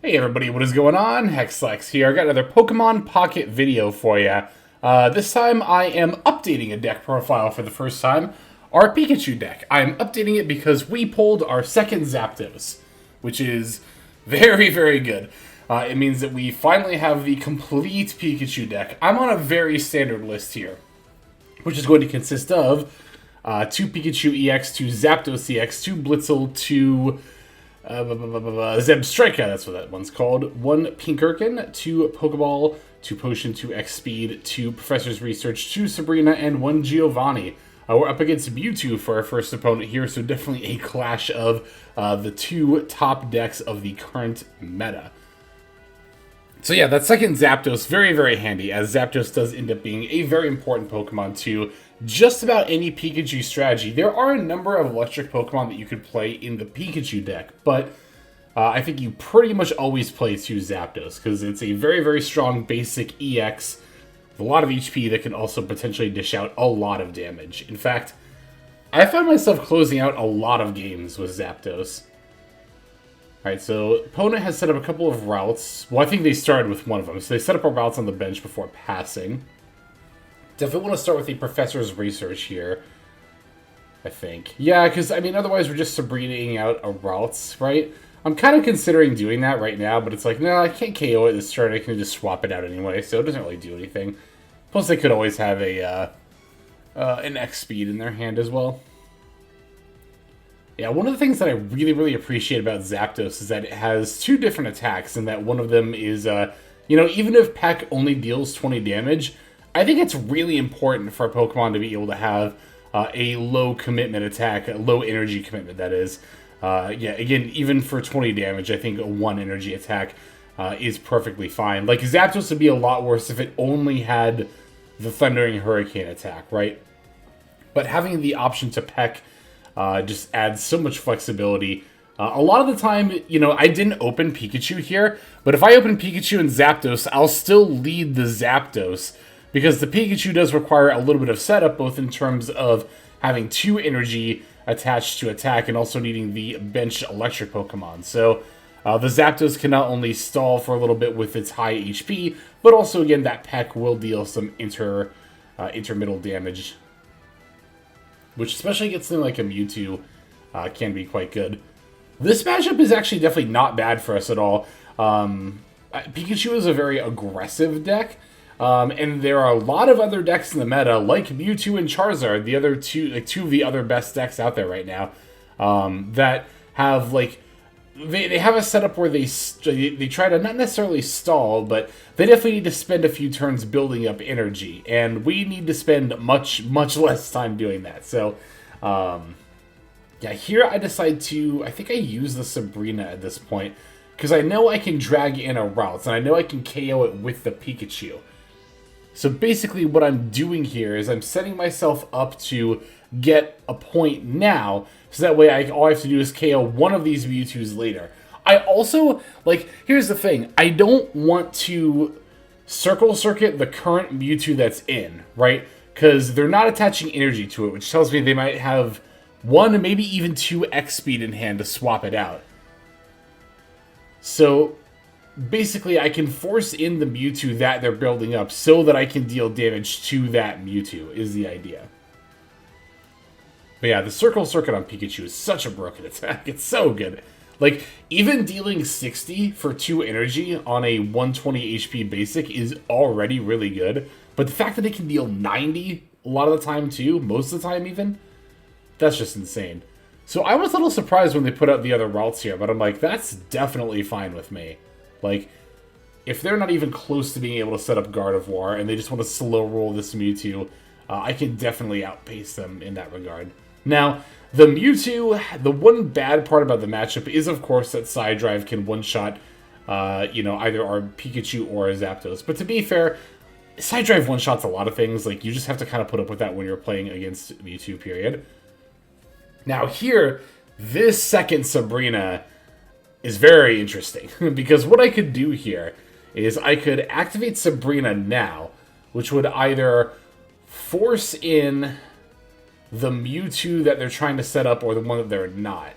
Hey everybody, what is going on? Hexlex here. I got another Pokemon Pocket video for you. This time I am updating a deck profile for the first time. Our Pikachu deck. I'm updating it because we pulled our second Zapdos, which is very, very good. It means that we finally have the complete Pikachu deck. I'm on a very standard list here, which is going to consist of 2 Pikachu EX, 2 Zapdos EX, 2 Blitzel, 2... Zebstrika, that's what that one's called. 1 Pinkirkin, 2 Pokeball, 2 Potion, 2 X Speed, 2 Professor's Research, 2 Sabrina, and 1 Giovanni. We're up against Mewtwo for our first opponent here, so definitely a clash of the 2 top decks of the current meta. So yeah, that second Zapdos, very, very handy, as Zapdos does end up being a very important Pokemon to just about any Pikachu strategy. There are a number of electric Pokemon that you could play in the Pikachu deck, but I think you pretty much always play 2 Zapdos, because it's a very, very strong basic EX with a lot of HP that can also potentially dish out a lot of damage. In fact, I find myself closing out a lot of games with Zapdos. Alright, so opponent has set up a couple of routes. Well, I think they started with one of them. So they set up our routes on the bench before passing. Definitely want to start with the Professor's Research here, I think. Yeah, because, I mean, otherwise we're just Sabrinaing out our routes, right? I'm kind of considering doing that right now, but it's like, no, I can't KO it this turn. I can just swap it out anyway, so it doesn't really do anything. Plus, they could always have a an X speed in their hand as well. Yeah, one of the things that I really, really appreciate about Zapdos is that it has 2 different attacks, and that one of them is, you know, even if Peck only deals 20 damage, I think it's really important for a Pokemon to be able to have a low commitment attack, a low energy commitment, that is. Yeah, again, even for 20 damage, I think a 1 energy attack is perfectly fine. Like, Zapdos would be a lot worse if it only had the Thundering Hurricane attack, right? But having the option to Peck just adds so much flexibility. A lot of the time, you know, I didn't open Pikachu here, but if I open Pikachu and Zapdos, I'll still lead the Zapdos, because the Pikachu does require a little bit of setup, both in terms of having 2 energy attached to attack and also needing the bench electric Pokemon. So the Zapdos can not only stall for a little bit with its high HP, but also, again, that Peck will deal some intermiddle damage, which, especially against something like a Mewtwo, can be quite good. This matchup is actually definitely not bad for us at all. Pikachu is a very aggressive deck, and there are a lot of other decks in the meta, like Mewtwo and Charizard, the other two of the other best decks out there right now, that have, like, they have a setup where they try to not necessarily stall, but they definitely need to spend a few turns building up energy, and we need to spend much, much less time doing that. So, yeah, here I decide to, I think I use the Sabrina at this point, because I know I can drag in a route, and I know I can KO it with the Pikachu. So basically what I'm doing here is I'm setting myself up to get a point now, so that way all I have to do is KO one of these Mewtwo's later. I also, like, here's the thing, I don't want to circle circuit the current Mewtwo that's in, right? Because they're not attaching energy to it, which tells me they might have 1, maybe even 2 X speed in hand to swap it out. So basically, I can force in the Mewtwo that they're building up so that I can deal damage to that Mewtwo, is the idea. But yeah, the Circle Circuit on Pikachu is such a broken attack. It's so good. Like, even dealing 60 for 2 energy on a 120 HP basic is already really good. But the fact that it can deal 90 a lot of the time too, most of the time even, that's just insane. So I was a little surprised when they put out the other routes here, but I'm like, that's definitely fine with me. Like, if they're not even close to being able to set up Gardevoir, and they just want to slow roll this Mewtwo, I can definitely outpace them in that regard. Now, the Mewtwo, the one bad part about the matchup is, of course, that Psy-Drive can one-shot, you know, either our Pikachu or our Zapdos. But to be fair, Psy-Drive one-shots a lot of things. Like, you just have to kind of put up with that when you're playing against Mewtwo, period. Now here, this second Sabrina is very interesting, because what I could do here is I could activate Sabrina now, which would either force in the Mewtwo that they're trying to set up or the one that they're not.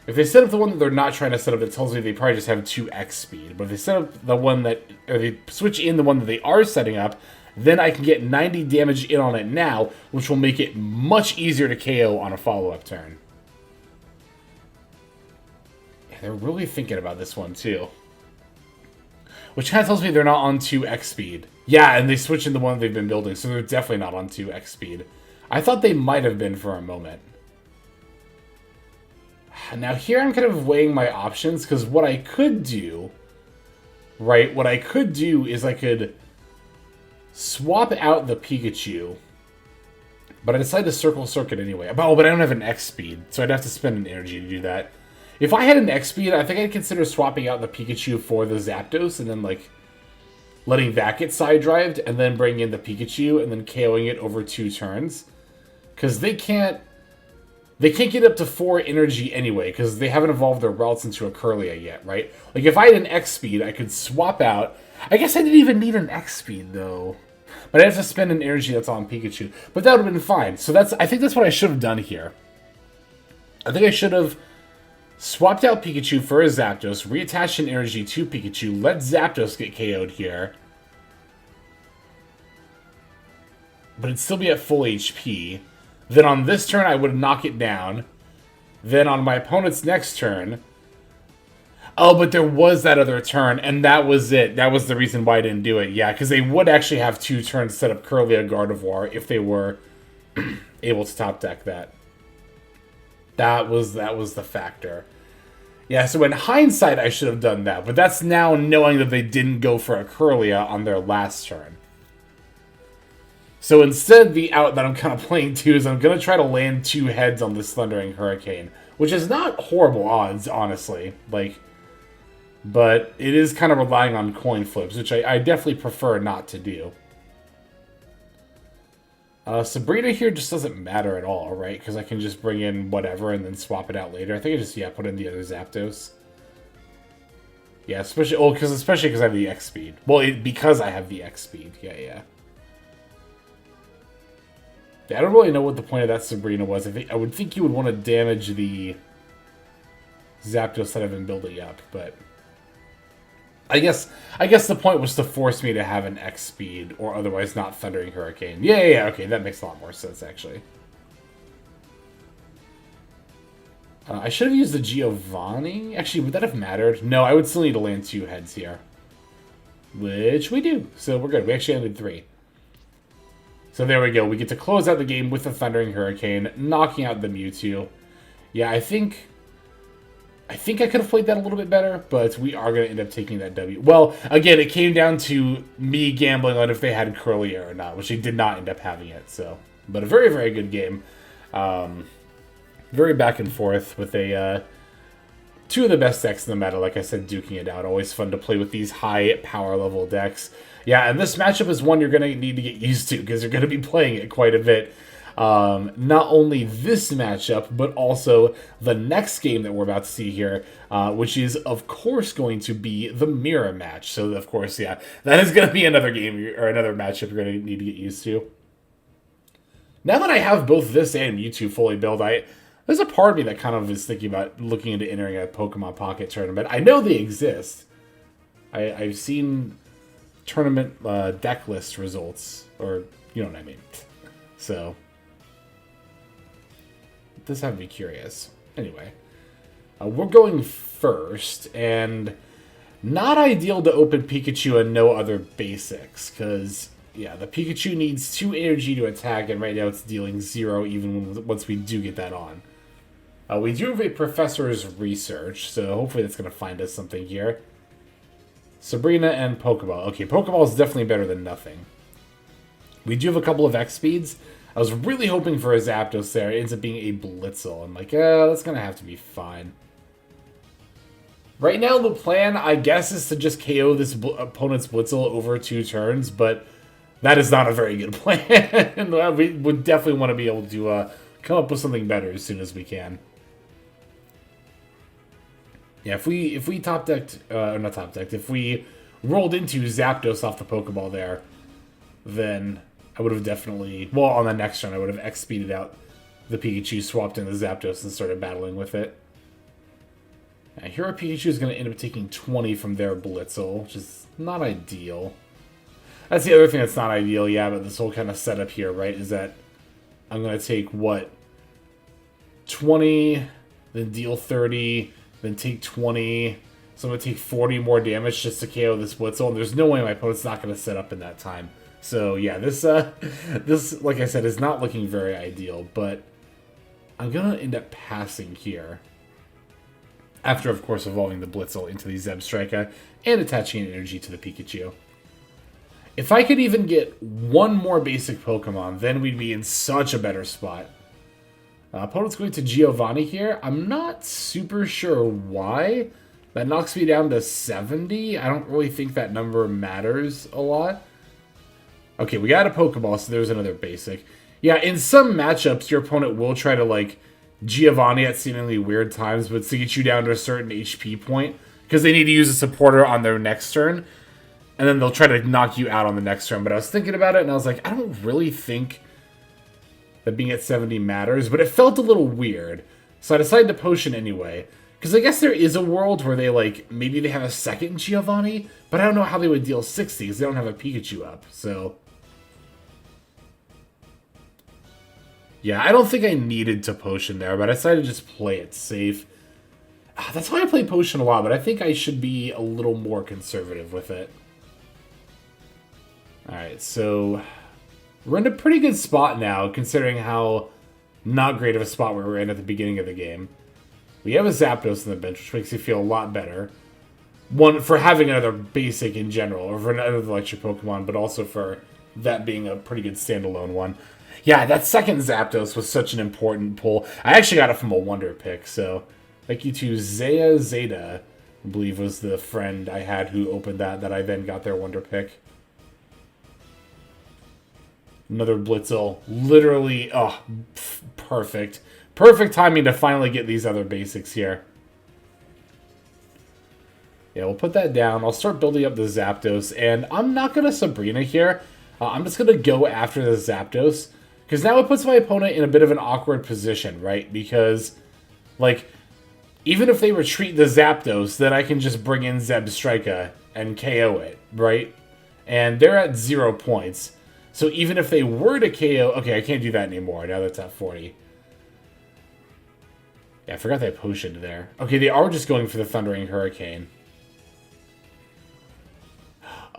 If they set up the one that they're not trying to set up, it tells me they probably just have 2x speed. But if they set up the one that, or they switch in the one that they are setting up, then I can get 90 damage in on it now, which will make it much easier to KO on a follow-up turn. Yeah, they're really thinking about this one, too. Which kind of tells me they're not on 2x speed. Yeah, and they switched into one they've been building, so they're definitely not on 2x speed. I thought they might have been for a moment. Now here I'm kind of weighing my options, because what I could do, right, what I could do is I could swap out the Pikachu, but I decided to Circle Circuit anyway. Oh, but I don't have an X speed, so I'd have to spend an energy to do that. If I had an X speed, I think I'd consider swapping out the Pikachu for the Zapdos, and then, like, letting that get side-drived, and then bringing in the Pikachu, and then KOing it over 2 turns. Because they can't get up to 4 energy anyway, because they haven't evolved their routes into a Kirlia yet, right? Like, if I had an X speed, I could swap out... I guess I didn't even need an X speed, though. But I have to spend an energy that's on Pikachu. But that would have been fine. So I think that's what I should have done here. I think I should have swapped out Pikachu for a Zapdos, reattached an energy to Pikachu, let Zapdos get KO'd here. But it'd still be at full HP. Then on this turn, I would knock it down. Then on my opponent's next turn... Oh, but there was that other turn, and that was it. That was the reason why I didn't do it. Yeah, because they would actually have 2 turns set up Kirlia Gardevoir if they were able to top deck that. That was the factor. Yeah, so in hindsight, I should have done that. But that's now knowing that they didn't go for a Kirlia on their last turn. So instead, the out that I'm kind of playing too is I'm going to try to land 2 heads on this Thundering Hurricane. Which is not horrible odds, honestly. Like, but it is kind of relying on coin flips, which I definitely prefer not to do. Sabrina here just doesn't matter at all, right? Because I can just bring in whatever and then swap it out later. I think I just, yeah, put in the other Zapdos. Yeah, especially because I have the X speed. Well, because I have the X speed. Yeah. Yeah, I don't really know what the point of that Sabrina was. I would think you would want to damage the Zapdos that I've been building up, but I guess the point was to force me to have an X speed or otherwise not Thundering Hurricane. Yeah, okay, that makes a lot more sense actually. I should have used the Giovanni. Actually, would that have mattered? No, I would still need to land 2 heads here, which we do. So we're good. We actually landed 3. So there we go. We get to close out the game with the Thundering Hurricane, knocking out the Mewtwo. Yeah, I think I could have played that a little bit better, but we are going to end up taking that W. Well, again, it came down to me gambling on if they had Kirlia or not, which they did not end up having it. So, but a very, very good game. Very back and forth with a 2 of the best decks in the meta. Like I said, duking it out. Always fun to play with these high power level decks. Yeah, and this matchup is one you're going to need to get used to because you're going to be playing it quite a bit. Not only this matchup, but also the next game that we're about to see here, which is, of course, going to be the mirror match. So, of course, yeah, that is going to be another game or another matchup you're going to need to get used to. Now that I have both this and Mewtwo fully built, there's a part of me that kind of is thinking about looking into entering a Pokemon Pocket tournament. I know they exist. I've seen tournament deck list results, or you know what I mean. So this had me curious. Anyway, we're going first, and not ideal to open Pikachu and no other basics, because yeah, the Pikachu needs 2 energy to attack, and right now it's dealing 0 even once we do get that on. We do have a Professor's Research, so hopefully that's going to find us something here. Sabrina and Pokeball. Okay, Pokeball is definitely better than nothing. We do have a couple of X speeds. I was really hoping for a Zapdos there. It ends up being a Blitzel. I'm like, that's going to have to be fine. Right now, the plan, I guess, is to just KO this opponent's Blitzel over 2 turns, but that is not a very good plan. We would definitely want to be able to come up with something better as soon as we can. Yeah, if we top decked, or not top decked, if we rolled into Zapdos off the Pokeball there, then I would have definitely, well, on the next turn, I would have X-speeded out the Pikachu, swapped in the Zapdos, and started battling with it. Hero Pikachu is going to end up taking 20 from their Blitzel, which is not ideal. That's the other thing that's not ideal, yeah, but this whole kind of setup here, right, is that I'm going to take, what, 20, then deal 30, then take 20, so I'm going to take 40 more damage just to KO this Blitzel, and there's no way my opponent's not going to set up in that time. So, yeah, this, like I said, is not looking very ideal, but I'm going to end up passing here. After, of course, evolving the Blitzel into the Zebstrika and attaching an energy to the Pikachu. If I could even get one more basic Pokemon, then we'd be in such a better spot. Opponent's going to Giovanni here. I'm not super sure why. That knocks me down to 70. I don't really think that number matters a lot. Okay, we got a Pokeball, so there's another basic. Yeah, in some matchups, your opponent will try to, like, Giovanni at seemingly weird times, but to get you down to a certain HP point, because they need to use a supporter on their next turn, and then they'll try to knock you out on the next turn. But I was thinking about it, and I was like, I don't really think that being at 70 matters, but it felt a little weird, so I decided to potion anyway. Because I guess there is a world where they, like, maybe they have a second Giovanni, but I don't know how they would deal 60, because they don't have a Pikachu up, so... Yeah, I don't think I needed to potion there, but I decided to just play it safe. That's why I play potion a lot, but I think I should be a little more conservative with it. Alright, so we're in a pretty good spot now, considering how not great of a spot we were in at the beginning of the game. We have a Zapdos on the bench, which makes me feel a lot better. One, for having another basic in general, or for another electric Pokemon, but also for that being a pretty good standalone one. Yeah, that second Zapdos was such an important pull. I actually got it from a Wonder Pick, so thank you to Zaya Zeta, I believe was the friend I had who opened that I then got their Wonder Pick. Another Blitzel. Literally, oh, perfect. Perfect timing to finally get these other basics here. Yeah, we'll put that down. I'll start building up the Zapdos, and I'm not going to Sabrina here. I'm just going to go after the Zapdos. Because now it puts my opponent in a bit of an awkward position, right? Because, like, even if they retreat the Zapdos, then I can just bring in Zebstrika and KO it, right? And they're at 0 points. So even if they were to KO... Okay, I can't do that anymore now that's at 40. Yeah, I forgot they potioned there. Okay, they are just going for the Thundering Hurricane.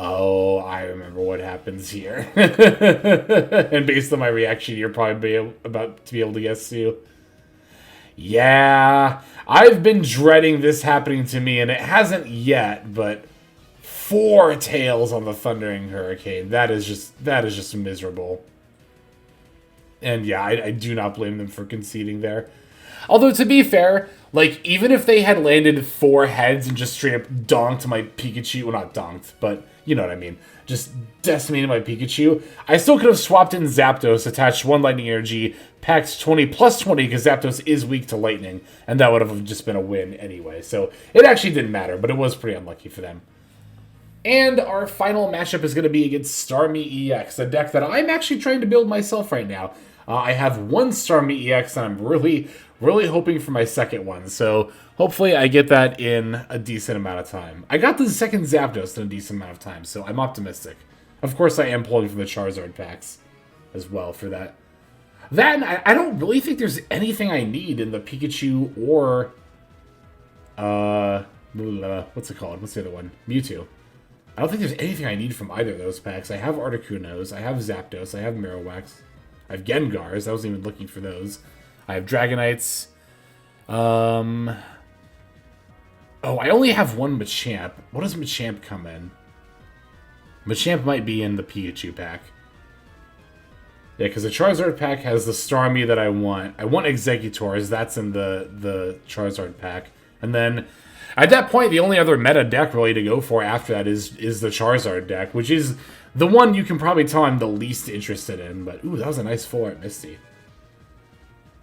Oh, I remember what happens here. And based on my reaction, you're probably about to be able to guess too. Yeah, I've been dreading this happening to me, and it hasn't yet, but 4 tails on the Thundering Hurricane. That is just miserable. And yeah, I do not blame them for conceding there. Although, to be fair, like, even if they had landed 4 heads and just straight up donked my Pikachu, well, not donked, but you know what I mean, just decimated my Pikachu, I still could have swapped in Zapdos, attached 1 Lightning Energy, packed 20 plus 20, because Zapdos is weak to Lightning, and that would have just been a win anyway. So it actually didn't matter, but it was pretty unlucky for them. And our final matchup is going to be against Starmie EX, a deck that I'm actually trying to build myself right now. I have 1 Starmie EX, and I'm really hoping for my second one. So hopefully I get that in a decent amount of time. I got the second Zapdos in a decent amount of time, so I'm optimistic. Of course, I am pulling for the Charizard packs as well for that. Then, I don't really think there's anything I need in the Pikachu or... what's it called? What's the other one? Mewtwo. I don't think there's anything I need from either of those packs. I have Articunos, I have Zapdos, I have Marowaks. I have Gengars. I wasn't even looking for those. I have Dragonites. Oh, I only have 1 Machamp. What does Machamp come in? Machamp might be in the Pikachu pack. Yeah, because the Charizard pack has the Starmie that I want. I want Exegutors. That's in the Charizard pack. And then, at that point, the only other meta deck really to go for after that is the Charizard deck, which is the one you can probably tell I'm the least interested in. But, ooh, that was a nice full art Misty.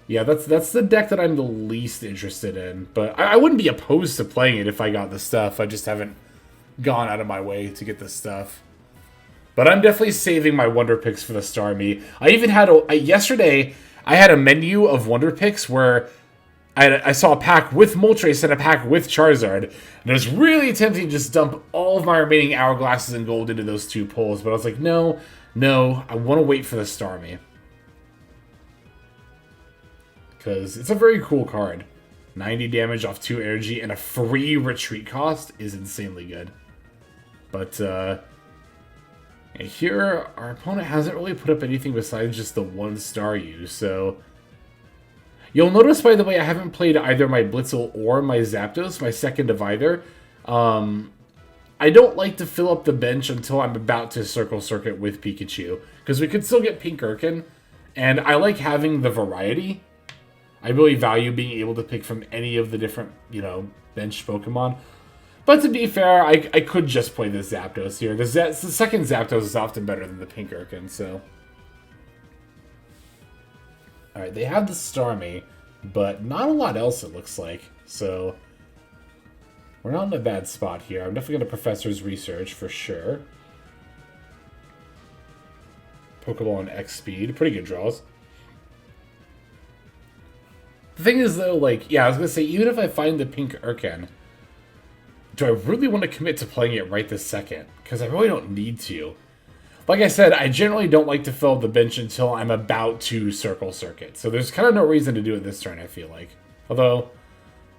Yeah, that's the deck that I'm the least interested in. But I wouldn't be opposed to playing it if I got the stuff. I just haven't gone out of my way to get the stuff. But I'm definitely saving my Wonder Picks for the Starmie. I even had yesterday, I had a menu of Wonder Picks where I saw a pack with Moltres and a pack with Charizard, and it was really tempting to just dump all of my remaining Hourglasses and Gold into those 2 pulls, but I was like, no, I want to wait for the Starmie. Because it's a very cool card. 90 damage off 2 energy and a free retreat cost is insanely good. But, here, our opponent hasn't really put up anything besides just the 1 Staryu, so... You'll notice, by the way, I haven't played either my Blitzel or my Zapdos, my second of either. I don't like to fill up the bench until I'm about to Circle Circuit with Pikachu, because we could still get Pinkirkin, and I like having the variety. I really value being able to pick from any of the different, bench Pokemon. But to be fair, I could just play the Zapdos here. The second Zapdos is often better than the Pinkirkin, so... Alright, they have the Starmie, but not a lot else, it looks like. So, we're not in a bad spot here. I'm definitely going to Professor's Research for sure. Pokeball and X Speed. Pretty good draws. The thing is, though, I was going to say, even if I find the Pinkirkin, do I really want to commit to playing it right this second? Because I really don't need to. Like I said, I generally don't like to fill up the bench until I'm about to Circle Circuit. So there's kind of no reason to do it this turn, I feel like. Although,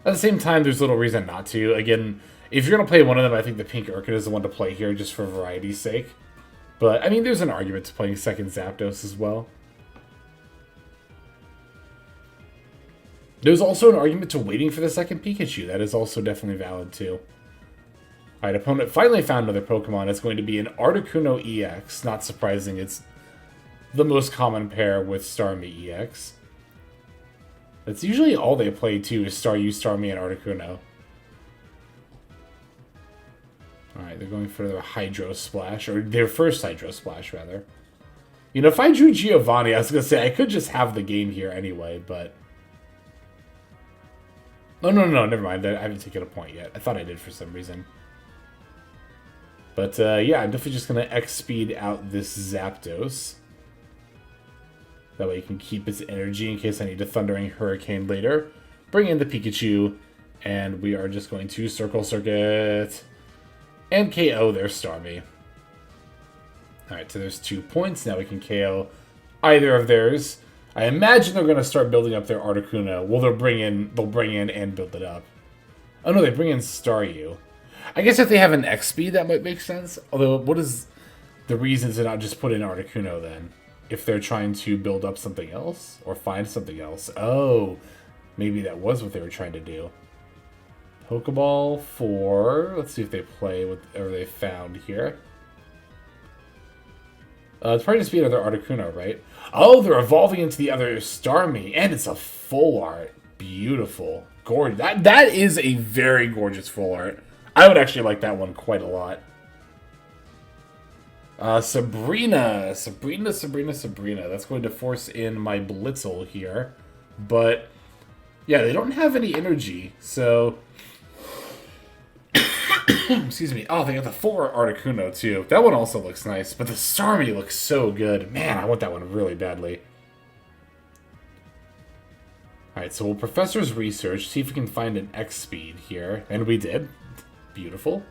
at the same time, there's little reason not to. Again, if you're going to play one of them, I think the Pinkirkin is the one to play here just for variety's sake. But, I mean, there's an argument to playing second Zapdos as well. There's also an argument to waiting for the second Pikachu. That is also definitely valid, too. Alright, opponent finally found another Pokemon. It's going to be an Articuno EX. Not surprising, it's the most common pair with Starmie EX. That's usually all they play, too, is Staryu, Starmie, and Articuno. Alright, they're going for their Hydro Splash, or their first Hydro Splash, rather. If I drew Giovanni, I was going to say, I could just have the game here anyway, but... Oh, no, never mind. I haven't taken a point yet. I thought I did for some reason. But, yeah, I'm definitely just going to X-Speed out this Zapdos. That way you can keep its energy in case I need a Thundering Hurricane later. Bring in the Pikachu, and we are just going to Circle Circuit and KO their Starmie. Alright, so there's 2 points. Now we can KO either of theirs. I imagine they're going to start building up their Articuno. Well, they'll bring in and build it up. Oh no, they bring in Staryu. I guess if they have an X speed, that might make sense. Although, what is the reason to not just put in Articuno then? If they're trying to build up something else? Or find something else? Oh, maybe that was what they were trying to do. Pokeball for... Let's see if they play whatever they found here. It's probably just be another Articuno, right? Oh, they're evolving into the other Starmie. And it's a full art. Beautiful. Gorgeous. That is a very gorgeous full art. I would actually like that one quite a lot. Sabrina. That's going to force in my Blitzel here. But, yeah, they don't have any energy, so... Excuse me. Oh, they got the 4 Articuno, too. That one also looks nice, but the Starmie looks so good. Man, I want that one really badly. Alright, so we'll Professor's Research, see if we can find an X-Speed here. And we did. Beautiful.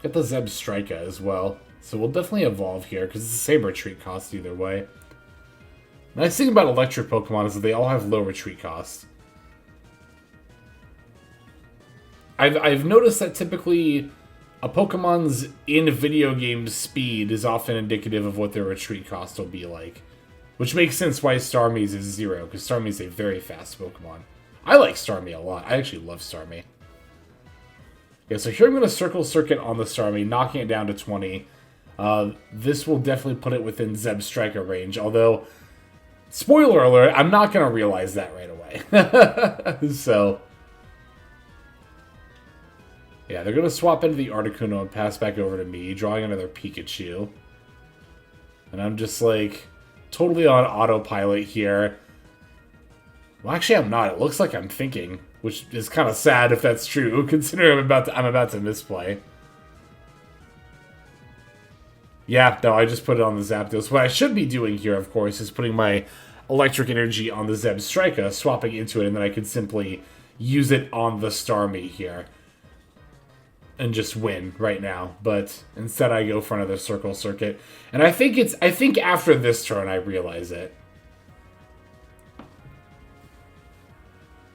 Get the Zebstrika as well. So we'll definitely evolve here, because it's a Saber retreat cost either way. The nice thing about electric Pokemon is that they all have low retreat cost. I've noticed that typically a Pokemon's in-video game speed is often indicative of what their retreat cost will be like. Which makes sense why Starmie's is 0, because Starmie's a very fast Pokemon. I like Starmie a lot. I actually love Starmie. Yeah, so here I'm going to Circle Circuit on the Starmie, knocking it down to 20. This will definitely put it within Zebstrika range, although, spoiler alert, I'm not going to realize that right away. So, yeah, they're going to swap into the Articuno and pass back over to me, drawing another Pikachu. And I'm just like, totally on autopilot here. Well, actually, I'm not. It looks like I'm thinking, which is kind of sad if that's true, considering I'm about to misplay. Yeah, no, I just put it on the Zapdos. What I should be doing here, of course, is putting my electric energy on the Zebstrika, swapping into it, and then I could simply use it on the Starmie here and just win right now. But instead I go for another Circle Circuit. And I think after this turn I realize it.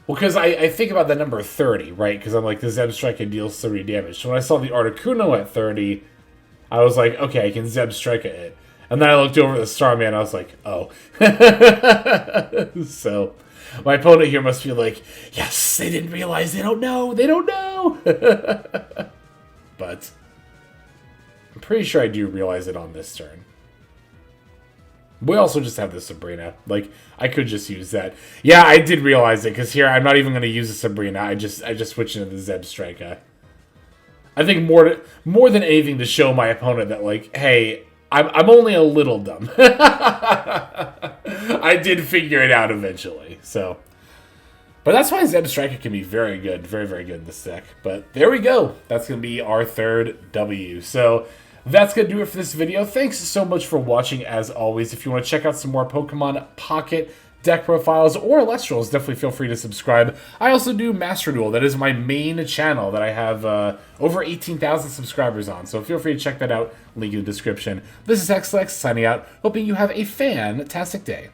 Well, because I think about the number 30, right? Because I'm like, the Zebstrika deals 30 damage. So when I saw the Articuno at 30, I was like, okay, I can Zebstrika it. And then I looked over at the Starman, and I was like, oh. So my opponent here must be like, yes, they didn't realize, they don't know. But I'm pretty sure I do realize it on this turn. We also just have the Sabrina. Like, I could just use that. Yeah, I did realize it, because here I'm not even going to use the Sabrina. I just switch into the Zebstrika. I think more than anything to show my opponent that, like, hey, I'm only a little dumb. I did figure it out eventually, so. But that's why Zebstrika can be very good, very, very good in this deck. But there we go. That's going to be our third W. So that's going to do it for this video. Thanks so much for watching, as always. If you want to check out some more Pokemon Pocket deck profiles or Elestrals, definitely feel free to subscribe. I also do Master Duel. That is my main channel that I have over 18,000 subscribers on. So feel free to check that out. Link in the description. This is Hexlex signing out, hoping you have a fantastic day.